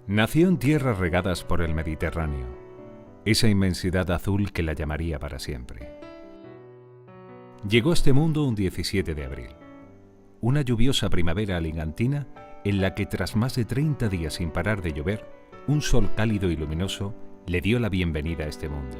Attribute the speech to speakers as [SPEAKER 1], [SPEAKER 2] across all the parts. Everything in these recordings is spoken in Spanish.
[SPEAKER 1] Nació en tierras regadas por el Mediterráneo, esa inmensidad azul que la llamaría para siempre. Llegó a este mundo un 17 de abril, una lluviosa primavera alicantina en la que tras más de 30 días sin parar de llover, un sol cálido y luminoso le dio la bienvenida a este mundo.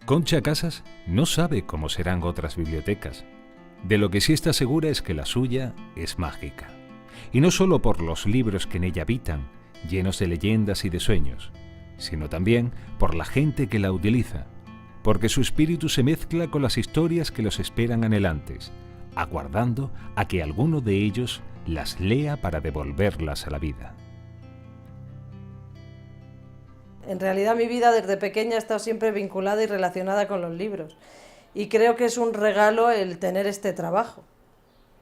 [SPEAKER 1] Concha Casas no sabe cómo serán otras bibliotecas. De lo que sí está segura es que la suya es mágica. Y no solo por los libros que en ella habitan, llenos de leyendas y de sueños, sino también por la gente que la utiliza, porque su espíritu se mezcla con las historias que los esperan anhelantes, aguardando a que alguno de ellos las lea para devolverlas a la vida.
[SPEAKER 2] En realidad mi vida desde pequeña ha estado siempre vinculada y relacionada con los libros. Y creo que es un regalo el tener este trabajo,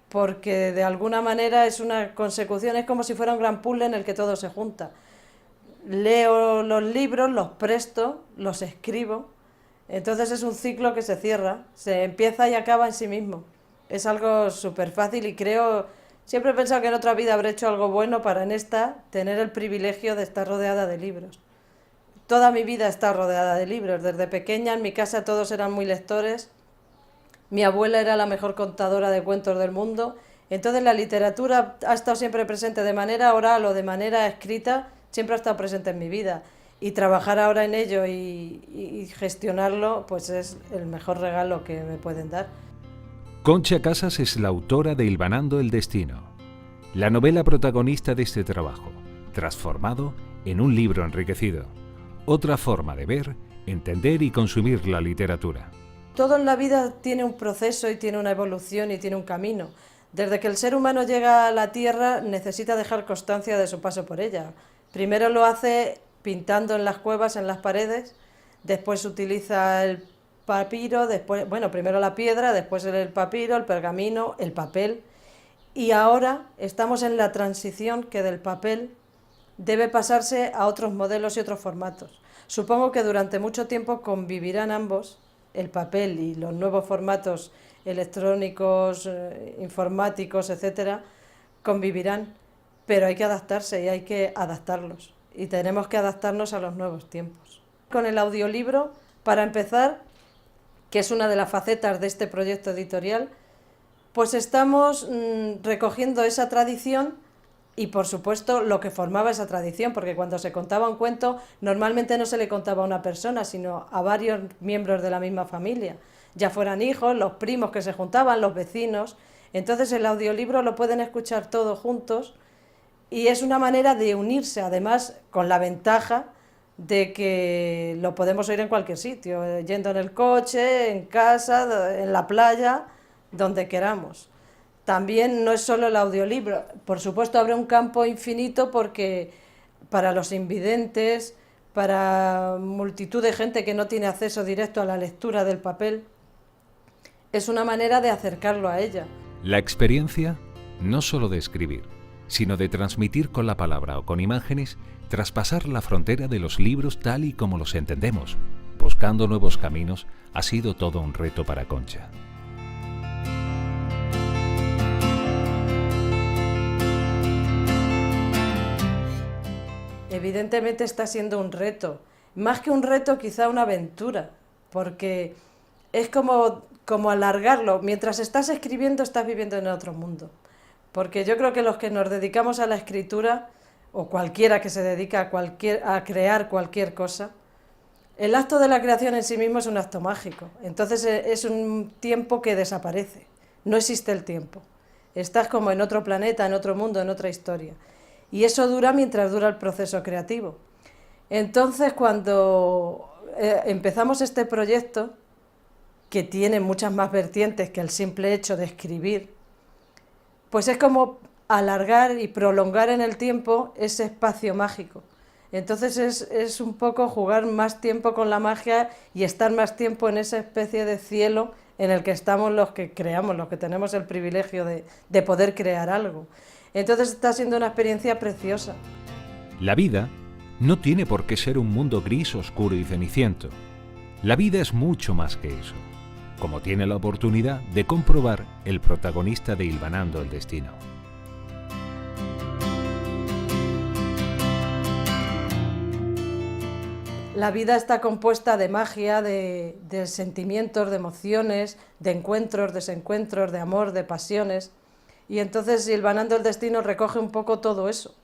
[SPEAKER 2] porque de alguna manera es una consecución, es como si fuera un gran puzzle en el que todo se junta. Leo los libros, los presto, los escribo, entonces es un ciclo que se cierra, se empieza y acaba en sí mismo. Es algo súper fácil y creo, siempre he pensado que en otra vida habré hecho algo bueno para en esta tener el privilegio de estar rodeada de libros. Toda mi vida he estado rodeada de libros. Desde pequeña en mi casa todos eran muy lectores. Mi abuela era la mejor contadora de cuentos del mundo. Entonces la literatura ha estado siempre presente de manera oral o de manera escrita, siempre ha estado presente en mi vida. Y trabajar ahora en ello y gestionarlo, pues es el mejor regalo que me pueden dar.
[SPEAKER 1] Concha Casas es la autora de Hilvanando el Destino, la novela protagonista de este trabajo, transformado en un libro enriquecido. Otra forma de ver, entender y consumir la literatura.
[SPEAKER 2] Todo en la vida tiene un proceso y tiene una evolución y tiene un camino. Desde que el ser humano llega a la Tierra necesita dejar constancia de su paso por ella. Primero lo hace pintando en las cuevas, en las paredes, después utiliza el papiro, primero la piedra, después el papiro, el pergamino, el papel. Y ahora estamos en la transición que del papel debe pasarse a otros modelos y otros formatos. Supongo que durante mucho tiempo convivirán ambos, el papel y los nuevos formatos electrónicos, informáticos, etcétera, convivirán, pero hay que adaptarse y hay que adaptarlos. Y tenemos que adaptarnos a los nuevos tiempos. Con el audiolibro, para empezar, que es una de las facetas de este proyecto editorial, pues estamos recogiendo esa tradición y por supuesto lo que formaba esa tradición, porque cuando se contaba un cuento normalmente no se le contaba a una persona, sino a varios miembros de la misma familia, ya fueran hijos, los primos que se juntaban, los vecinos. Entonces el audiolibro lo pueden escuchar todos juntos y es una manera de unirse, además con la ventaja de que lo podemos oír en cualquier sitio, yendo en el coche, en casa, en la playa, donde queramos. También no es solo el audiolibro, por supuesto abre un campo infinito porque para los invidentes, para multitud de gente que no tiene acceso directo a la lectura del papel, es una manera de acercarlo a ella.
[SPEAKER 1] La experiencia no solo de escribir, sino de transmitir con la palabra o con imágenes, traspasar la frontera de los libros tal y como los entendemos, buscando nuevos caminos, ha sido todo un reto para Concha.
[SPEAKER 2] Evidentemente está siendo un reto, más que un reto quizá una aventura, porque es como alargarlo, mientras estás escribiendo estás viviendo en otro mundo, porque yo creo que los que nos dedicamos a la escritura, o cualquiera que se dedica a crear cualquier cosa, el acto de la creación en sí mismo es un acto mágico, entonces es un tiempo que desaparece, no existe el tiempo, estás como en otro planeta, en otro mundo, en otra historia. Y eso dura mientras dura el proceso creativo. Entonces, cuando empezamos este proyecto, que tiene muchas más vertientes que el simple hecho de escribir, pues es como alargar y prolongar en el tiempo ese espacio mágico. Entonces es un poco jugar más tiempo con la magia y estar más tiempo en esa especie de cielo en el que estamos los que creamos, los que tenemos el privilegio de poder crear algo. Entonces está siendo una experiencia preciosa.
[SPEAKER 1] La vida no tiene por qué ser un mundo gris, oscuro y ceniciento. La vida es mucho más que eso, como tiene la oportunidad de comprobar el protagonista de Hilvanando el Destino.
[SPEAKER 2] La vida está compuesta de magia, de sentimientos, de emociones, de encuentros, desencuentros, de amor, de pasiones. Y entonces Hilvanando el Destino recoge un poco todo eso.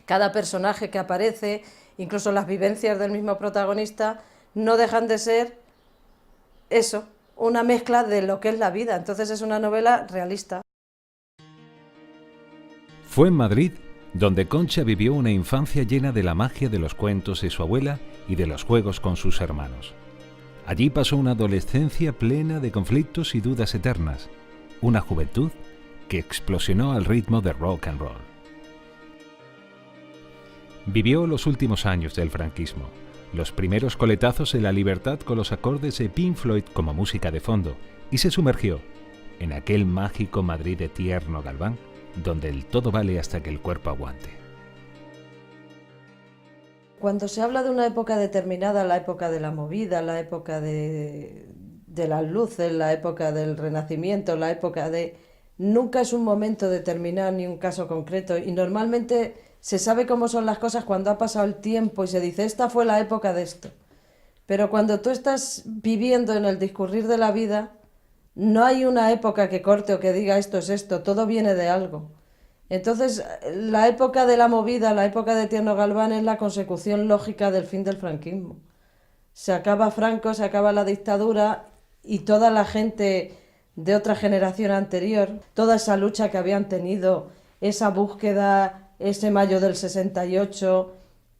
[SPEAKER 2] Cada personaje que aparece, incluso las vivencias del mismo protagonista, no dejan de ser eso, una mezcla de lo que es la vida. Entonces es una novela realista.
[SPEAKER 1] Fue en Madrid donde Concha vivió una infancia llena de la magia de los cuentos de su abuela y de los juegos con sus hermanos. Allí pasó una adolescencia plena de conflictos y dudas eternas, una juventud que explosionó al ritmo de rock and roll. Vivió los últimos años del franquismo, los primeros coletazos de la libertad con los acordes de Pink Floyd como música de fondo, y se sumergió en aquel mágico Madrid de Tierno Galván, donde el todo vale hasta que el cuerpo aguante.
[SPEAKER 2] Cuando se habla de una época determinada, la época de la movida, la época de las luces, la época del Renacimiento, la época de... Nunca es un momento determinado ni un caso concreto, y normalmente se sabe cómo son las cosas cuando ha pasado el tiempo y se dice, esta fue la época de esto. Pero cuando tú estás viviendo en el discurrir de la vida, no hay una época que corte o que diga esto es esto, todo viene de algo. Entonces, la época de la movida, la época de Tierno Galván es la consecución lógica del fin del franquismo. Se acaba Franco, se acaba la dictadura y toda la gente de otra generación anterior, toda esa lucha que habían tenido, esa búsqueda, ese mayo del 68,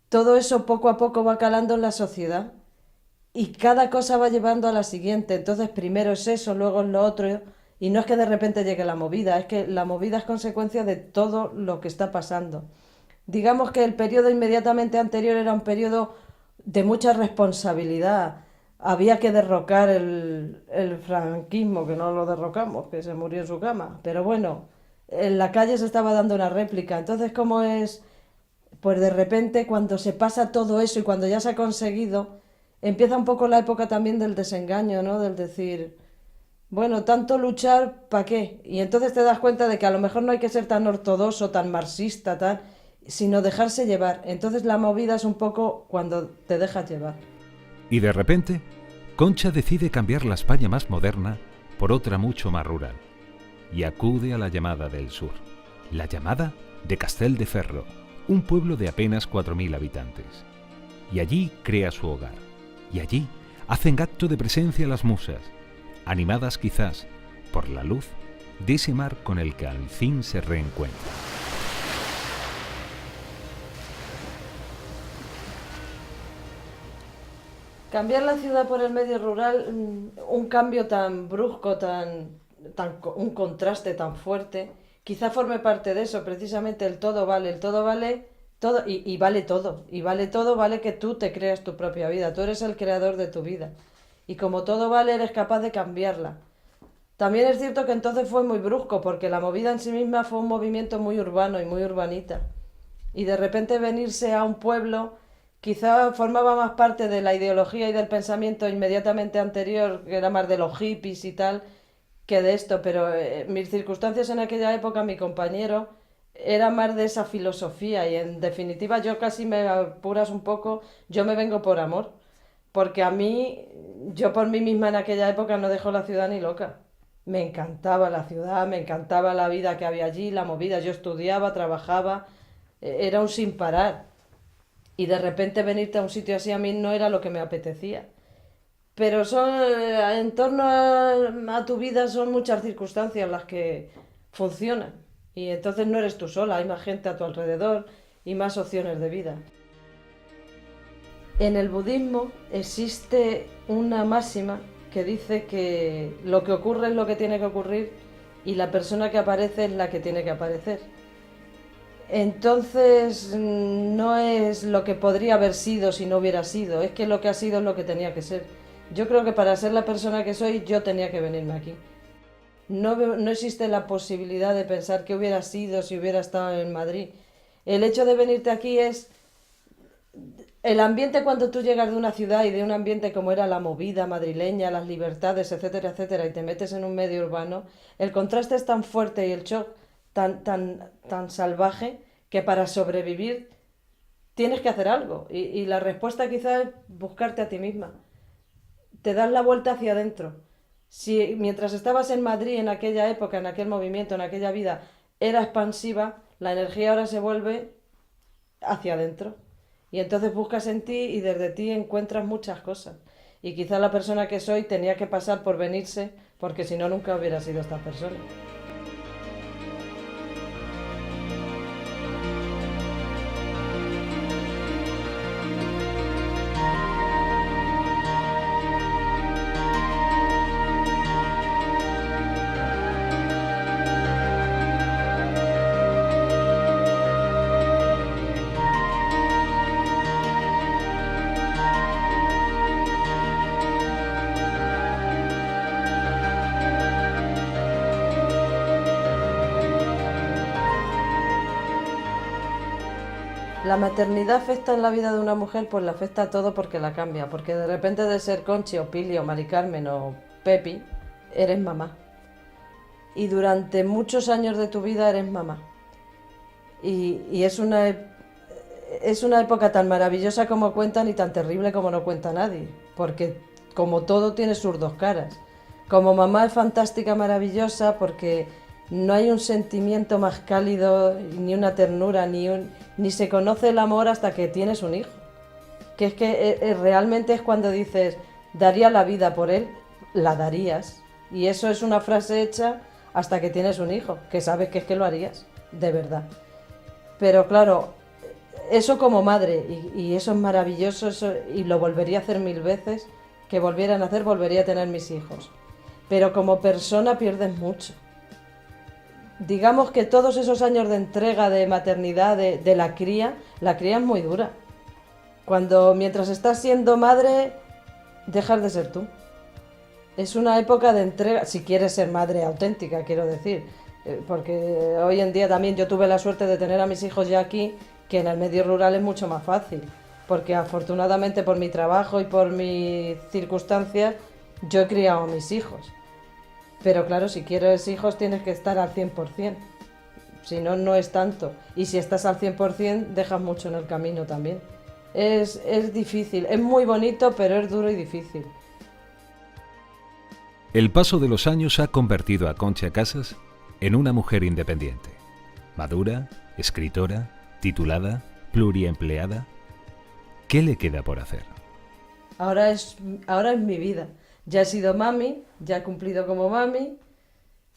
[SPEAKER 2] todo eso poco a poco va calando en la sociedad. Y cada cosa va llevando a la siguiente. Entonces primero es eso, luego es lo otro. Y no es que de repente llegue la movida, es que la movida es consecuencia de todo lo que está pasando. Digamos que el periodo inmediatamente anterior era un periodo de mucha responsabilidad. Había que derrocar el franquismo, que no lo derrocamos, que se murió en su cama. Pero bueno, en la calle se estaba dando una réplica. Entonces, ¿cómo es? Pues de repente cuando se pasa todo eso y cuando ya se ha conseguido... Empieza un poco la época también del desengaño, ¿no? Del decir, bueno, tanto luchar, ¿para qué? Y entonces te das cuenta de que a lo mejor no hay que ser tan ortodoxo, tan marxista, sino dejarse llevar. Entonces la movida es un poco cuando te dejas llevar.
[SPEAKER 1] Y de repente, Concha decide cambiar la España más moderna por otra mucho más rural. Y acude a la llamada del sur. La llamada de Castelldefels, un pueblo de apenas 4.000 habitantes. Y allí crea su hogar. Y allí hacen acto de presencia las musas, animadas quizás por la luz de ese mar con el que al fin se reencuentran.
[SPEAKER 2] Cambiar la ciudad por el medio rural, un cambio tan brusco, un contraste tan fuerte, quizá forme parte de eso, precisamente el todo vale todo y vale todo, vale que tú te creas tu propia vida, tú eres el creador de tu vida. Y como todo vale, eres capaz de cambiarla. También es cierto que entonces fue muy brusco, porque la movida en sí misma fue un movimiento muy urbano y muy urbanita. Y de repente venirse a un pueblo, quizá formaba más parte de la ideología y del pensamiento inmediatamente anterior, que era más de los hippies y tal, que de esto. Pero mis circunstancias en aquella época, mi compañero... era más de esa filosofía y en definitiva yo casi me apuras un poco, yo me vengo por amor, porque a mí, yo por mí misma en aquella época no dejo la ciudad ni loca. Me encantaba la ciudad, me encantaba la vida que había allí, la movida, yo estudiaba, trabajaba, era un sin parar. Y de repente venirte a un sitio así a mí no era lo que me apetecía. Pero en torno a tu vida son muchas circunstancias las que funcionan. Y entonces no eres tú sola, hay más gente a tu alrededor y más opciones de vida. En el budismo existe una máxima que dice que lo que ocurre es lo que tiene que ocurrir y la persona que aparece es la que tiene que aparecer. Entonces no es lo que podría haber sido si no hubiera sido, es que lo que ha sido es lo que tenía que ser. Yo creo que para ser la persona que soy yo tenía que venirme aquí. No existe la posibilidad de pensar qué hubiera sido si hubiera estado en Madrid. El hecho de venirte aquí es el ambiente cuando tú llegas de una ciudad y de un ambiente como era la movida madrileña, las libertades, etcétera, etcétera, y te metes en un medio urbano, el contraste es tan fuerte y el shock tan salvaje que para sobrevivir tienes que hacer algo. Y la respuesta quizás es buscarte a ti misma. Te das la vuelta hacia adentro. Si mientras estabas en Madrid, en aquella época, en aquel movimiento, en aquella vida, era expansiva, la energía ahora se vuelve hacia adentro. Y entonces buscas en ti y desde ti encuentras muchas cosas. Y quizá la persona que soy tenía que pasar por venirse, porque si no, nunca hubiera sido esta persona. La maternidad afecta en la vida de una mujer, pues la afecta a todo porque la cambia, porque de repente de ser Conchi o Pili o Mari Carmen o Pepi, eres mamá. Y durante muchos años de tu vida eres mamá. Y es una época tan maravillosa como cuentan y tan terrible como no cuenta nadie, porque como todo tiene sus dos caras. Como mamá es fantástica, maravillosa, porque no hay un sentimiento más cálido, ni una ternura, ni se conoce el amor hasta que tienes un hijo. Que es que realmente es cuando dices, daría la vida por él, la darías. Y eso es una frase hecha hasta que tienes un hijo, que sabes que es que lo harías, de verdad. Pero claro, eso como madre, y eso es maravilloso, y lo volvería a hacer 1000 veces, que volvieran a hacer, volvería a tener mis hijos. Pero como persona pierdes mucho. Digamos que todos esos años de entrega, de maternidad, de la cría es muy dura. Mientras estás siendo madre, dejas de ser tú. Es una época de entrega, si quieres ser madre auténtica, quiero decir. Porque hoy en día también yo tuve la suerte de tener a mis hijos ya aquí, que en el medio rural es mucho más fácil. Porque afortunadamente por mi trabajo y por mis circunstancias, yo he criado a mis hijos. Pero claro, si quieres hijos tienes que estar al 100%. Si no, no es tanto. Y si estás al 100%, dejas mucho en el camino también. Es difícil, es muy bonito, pero es duro y difícil.
[SPEAKER 1] El paso de los años ha convertido a Concha Casas en una mujer independiente. Madura, escritora, titulada, pluriempleada. ¿Qué le queda por hacer?
[SPEAKER 2] Ahora es mi vida. Ya he sido mami, ya he cumplido como mami,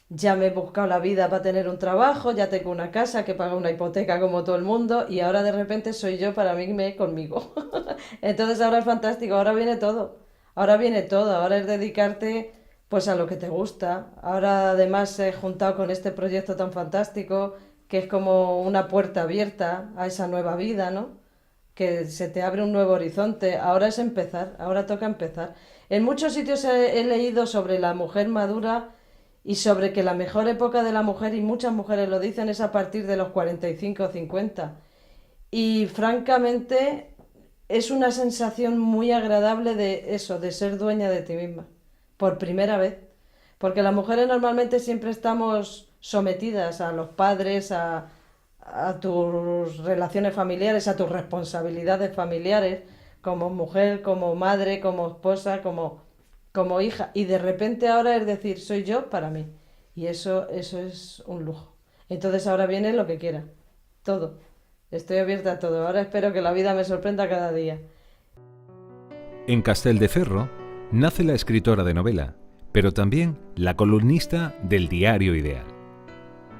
[SPEAKER 2] ya me he buscado la vida para tener un trabajo, ya tengo una casa que paga una hipoteca como todo el mundo y ahora de repente soy yo para mí conmigo. Entonces ahora es fantástico, ahora viene todo. Ahora es dedicarte pues a lo que te gusta. Ahora además he juntado con este proyecto tan fantástico que es como una puerta abierta a esa nueva vida, ¿no? Que se te abre un nuevo horizonte. Ahora es empezar, ahora toca empezar. En muchos sitios he leído sobre la mujer madura y sobre que la mejor época de la mujer, y muchas mujeres lo dicen, es a partir de los 45 o 50. Y francamente es una sensación muy agradable de eso, de ser dueña de ti misma, por primera vez. Porque las mujeres normalmente siempre estamos sometidas a los padres, a tus relaciones familiares, a tus responsabilidades familiares, como mujer, como madre, como esposa, como hija. Y de repente ahora es decir, soy yo para mí. Y eso es un lujo. Entonces ahora viene lo que quiera. Todo. Estoy abierta a todo. Ahora espero que la vida me sorprenda cada día.
[SPEAKER 1] En Castelldefels nace la escritora de novela, pero también la columnista del diario Ideal.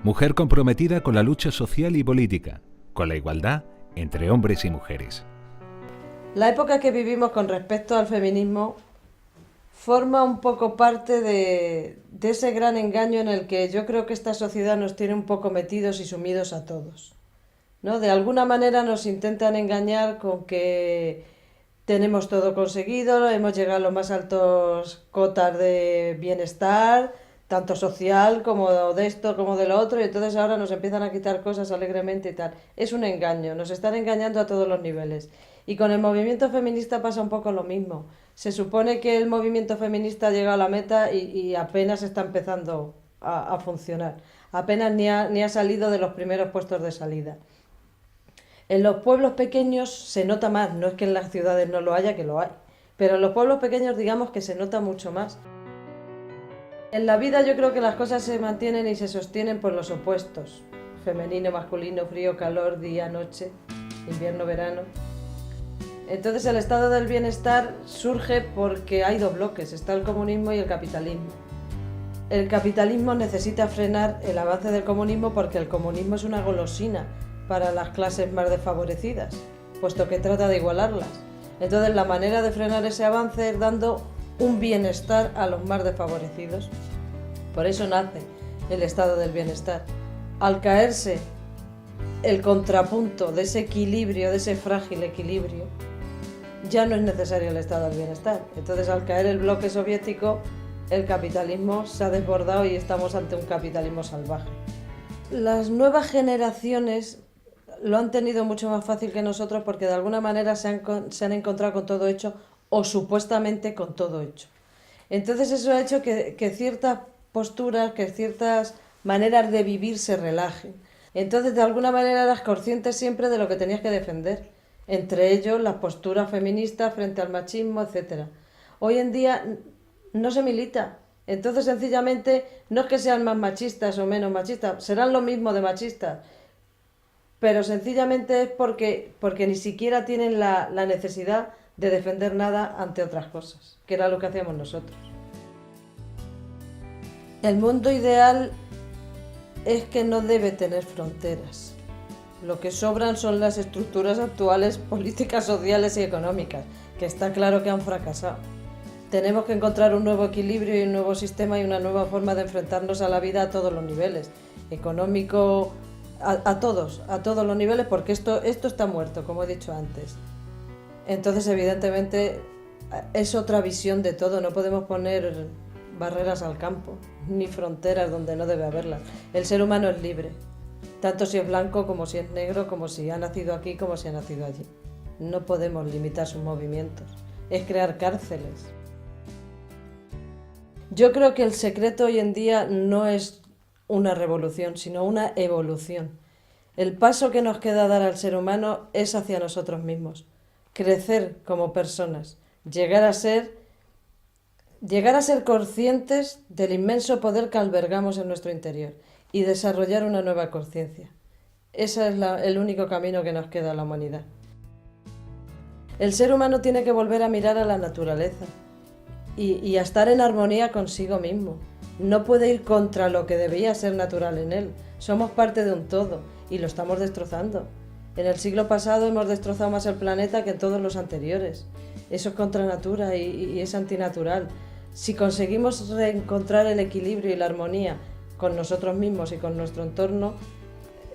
[SPEAKER 1] Mujer comprometida con la lucha social y política, con la igualdad entre hombres y mujeres.
[SPEAKER 2] La época que vivimos con respecto al feminismo forma un poco parte de ese gran engaño en el que yo creo que esta sociedad nos tiene un poco metidos y sumidos a todos. ¿no? De alguna manera nos intentan engañar con que tenemos todo conseguido, hemos llegado a los más altos cotas de bienestar, tanto social como de esto como de lo otro, y entonces ahora nos empiezan a quitar cosas alegremente y tal. Es un engaño, nos están engañando a todos los niveles. Y con el movimiento feminista pasa un poco lo mismo. Se supone que el movimiento feminista ha llegado a la meta y apenas está empezando a funcionar. Apenas ni ha salido de los primeros puestos de salida. En los pueblos pequeños se nota más, no es que en las ciudades no lo haya, que lo hay, pero en los pueblos pequeños digamos que se nota mucho más. En la vida yo creo que las cosas se mantienen y se sostienen por los opuestos, femenino, masculino, frío, calor, día, noche, invierno, verano. Entonces el estado del bienestar surge porque hay dos bloques, está el comunismo y el capitalismo. El capitalismo necesita frenar el avance del comunismo porque el comunismo es una golosina para las clases más desfavorecidas, puesto que trata de igualarlas. Entonces la manera de frenar ese avance es dando un bienestar a los más desfavorecidos. Por eso nace el estado del bienestar. Al caerse el contrapunto de ese equilibrio, de ese frágil equilibrio, ya no es necesario el estado del bienestar. Entonces al caer el bloque soviético, el capitalismo se ha desbordado y estamos ante un capitalismo salvaje. Las nuevas generaciones lo han tenido mucho más fácil que nosotros porque de alguna manera se han encontrado con todo hecho o supuestamente con todo hecho. Entonces eso ha hecho que ciertas posturas, que ciertas maneras de vivir se relajen. Entonces de alguna manera eras consciente siempre de lo que tenías que defender, entre ellos las posturas feministas frente al machismo, etc. Hoy en día no se milita. Entonces sencillamente no es que sean más machistas o menos machistas, serán lo mismo de machistas, pero sencillamente es porque ni siquiera tienen la necesidad de defender nada ante otras cosas, que era lo que hacíamos nosotros. El mundo ideal es que no debe tener fronteras. Lo que sobran son las estructuras actuales políticas, sociales y económicas, que está claro que han fracasado. Tenemos que encontrar un nuevo equilibrio y un nuevo sistema y una nueva forma de enfrentarnos a la vida a todos los niveles, económico, a todos los niveles, porque esto está muerto, como he dicho antes. Entonces, evidentemente, es otra visión de todo. No podemos poner barreras al campo, ni fronteras donde no debe haberlas. El ser humano es libre, tanto si es blanco como si es negro, como si ha nacido aquí, como si ha nacido allí. No podemos limitar sus movimientos. Es crear cárceles. Yo creo que el secreto hoy en día no es una revolución, sino una evolución. El paso que nos queda dar al ser humano es hacia nosotros mismos. Crecer como personas, llegar a ser conscientes del inmenso poder que albergamos en nuestro interior y desarrollar una nueva conciencia. Ese es el único camino que nos queda a la humanidad. El ser humano tiene que volver a mirar a la naturaleza y a estar en armonía consigo mismo. No puede ir contra lo que debía ser natural en él. Somos parte de un todo y lo estamos destrozando. En el siglo pasado hemos destrozado más el planeta que en todos los anteriores. Eso es contra natura y es antinatural. Si conseguimos reencontrar el equilibrio y la armonía con nosotros mismos y con nuestro entorno,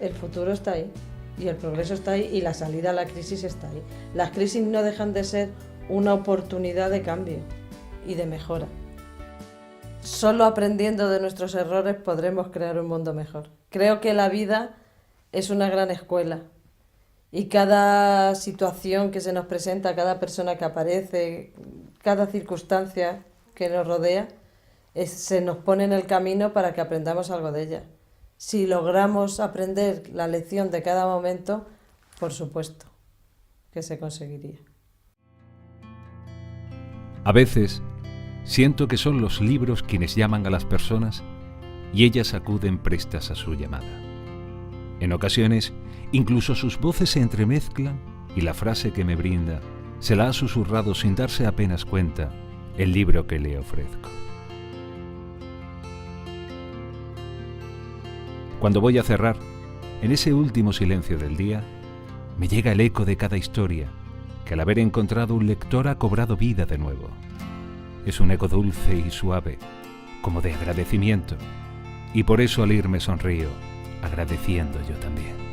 [SPEAKER 2] el futuro está ahí y el progreso está ahí y la salida a la crisis está ahí. Las crisis no dejan de ser una oportunidad de cambio y de mejora. Solo aprendiendo de nuestros errores podremos crear un mundo mejor. Creo que la vida es una gran escuela y cada situación que se nos presenta, cada persona que aparece, cada circunstancia que nos rodea, se nos pone en el camino para que aprendamos algo de ella. Si logramos aprender la lección de cada momento, por supuesto que se conseguiría.
[SPEAKER 1] A veces siento que son los libros quienes llaman a las personas y ellas acuden prestas a su llamada. En ocasiones, incluso sus voces se entremezclan y la frase que me brinda se la ha susurrado sin darse apenas cuenta el libro que le ofrezco. Cuando voy a cerrar, en ese último silencio del día, me llega el eco de cada historia que al haber encontrado un lector ha cobrado vida de nuevo. Es un eco dulce y suave, como de agradecimiento, y por eso al irme sonrío, agradeciendo yo también.